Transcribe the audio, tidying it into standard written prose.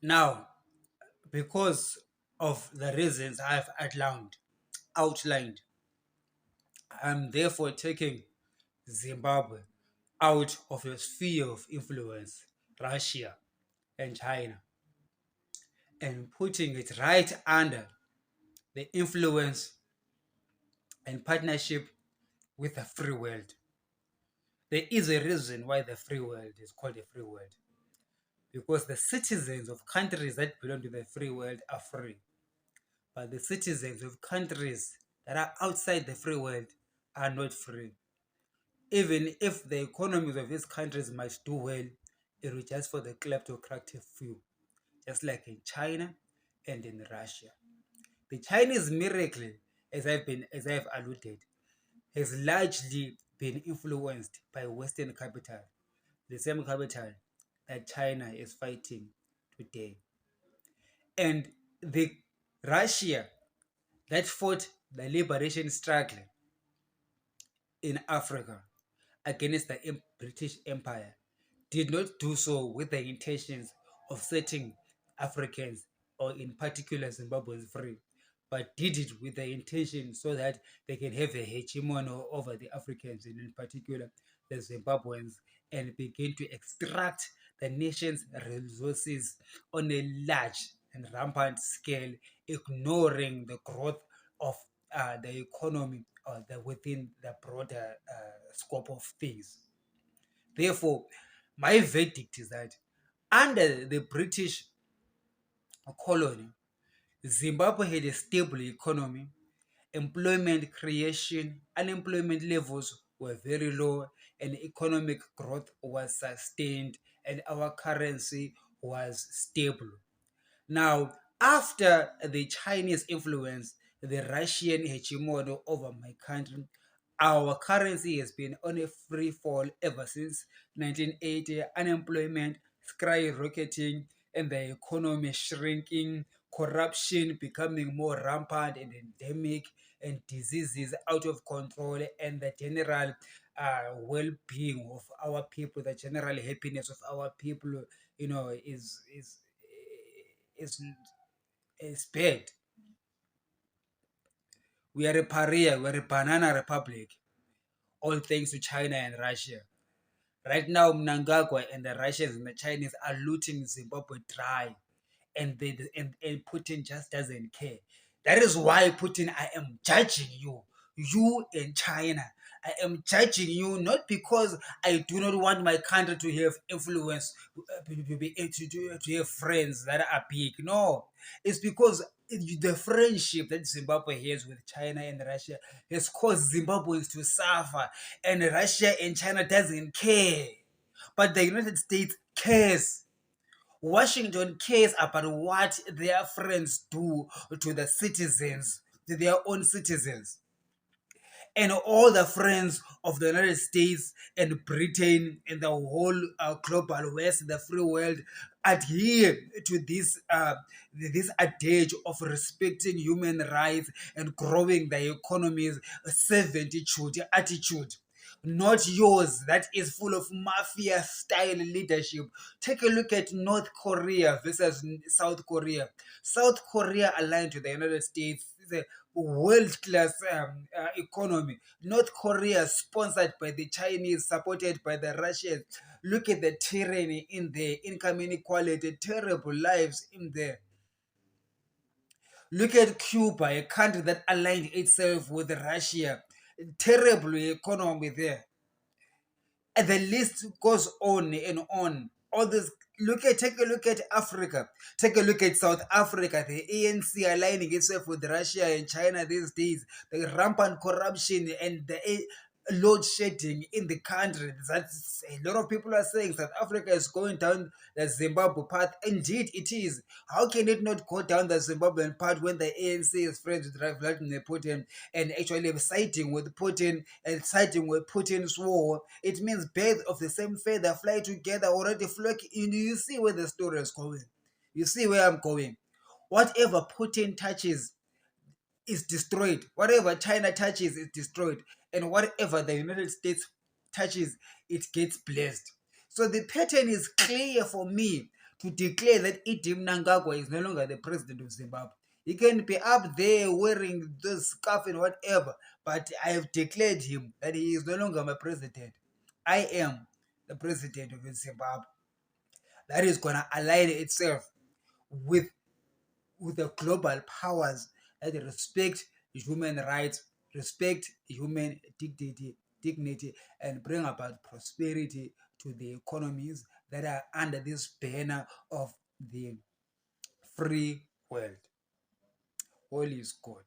Now, because of the reasons I've outlined, I'm therefore taking Zimbabwe out of your sphere of influence, Russia and China, and putting it right under the influence and partnership with the free world. There is a reason why the free world is called a free world, because the citizens of countries that belong to the free world are free, but the citizens of countries that are outside the free world are not free. Even if the economies of these countries might do well, it will just for the kleptocratic few, just like in China and in Russia. The Chinese miracle, as I've alluded, has largely been influenced by Western capital, the same capital that China is fighting today. And the Russia that fought the liberation struggle in Africa against the British Empire did not do so with the intentions of setting Africans, or in particular Zimbabweans, free, but did it with the intention so that they can have a hegemony over the Africans, and in particular the Zimbabweans, and begin to extract the nation's resources on a large and rampant scale, ignoring the growth of the economy within the broader scope of things. Therefore, my verdict is that under the British colony, Zimbabwe had a stable economy, employment creation, unemployment levels were very low, and economic growth was sustained, and our currency was stable. Now, after the Chinese influence, the Russian hegemony over my country, our currency has been on a free fall ever since 1980. Unemployment skyrocketing and the economy shrinking, corruption becoming more rampant and endemic, and diseases out of control, and the general well-being of our people, the general happiness of our people, is is bad. We are a pariah, we're a banana republic, all thanks to China and Russia. Right now, Mnangagwa and the Russians and the Chinese are looting Zimbabwe dry, and Putin just doesn't care. That is why, Putin, I am judging you, you and China. I am judging you not because I do not want my country to have influence, to have friends that are big. No, it's because the friendship that Zimbabwe has with China and Russia has caused Zimbabweans to suffer, and Russia and China doesn't care, but the United States cares. Washington cares about what their friends do to the citizens, to their own citizens. And all the friends of the United States and Britain and the whole global West, the free world, adhere to this adage of respecting human rights and growing the economy's servitude attitude, not yours that is full of mafia style leadership. Take a look at North Korea versus South Korea. South Korea aligned to the United States is a world class economy. North Korea sponsored by the Chinese, supported by the Russians. Look at the tyranny in there, income inequality, terrible lives in there. Look at Cuba, a country that aligned itself with Russia. Terrible economy there. And the list goes on and on. All this, take a look at Africa. Take a look at South Africa. The ANC aligning itself with Russia and China these days. The rampant corruption and the load shedding in the country. That's a lot of people are saying South Africa is going down the Zimbabwe path. Indeed, it is. How can it not go down the Zimbabwean path when the ANC is friends with Vladimir Putin and actually siding with Putin and siding with Putin's war? It means birds of the same feather fly together, already flocking. You see where the story is going. You see where I'm going. Whatever Putin touches is destroyed. Whatever China touches is destroyed. And whatever the United States touches, it gets blessed. So the pattern is clear for me to declare that Idi Mnangagwa is no longer the president of Zimbabwe. He can be up there wearing the scarf and whatever, but I have declared him that he is no longer my president. I am the president of Zimbabwe. That is going to align itself with the global powers that respect human rights, respect human dignity, and bring about prosperity to the economies that are under this banner of the free world. All is good.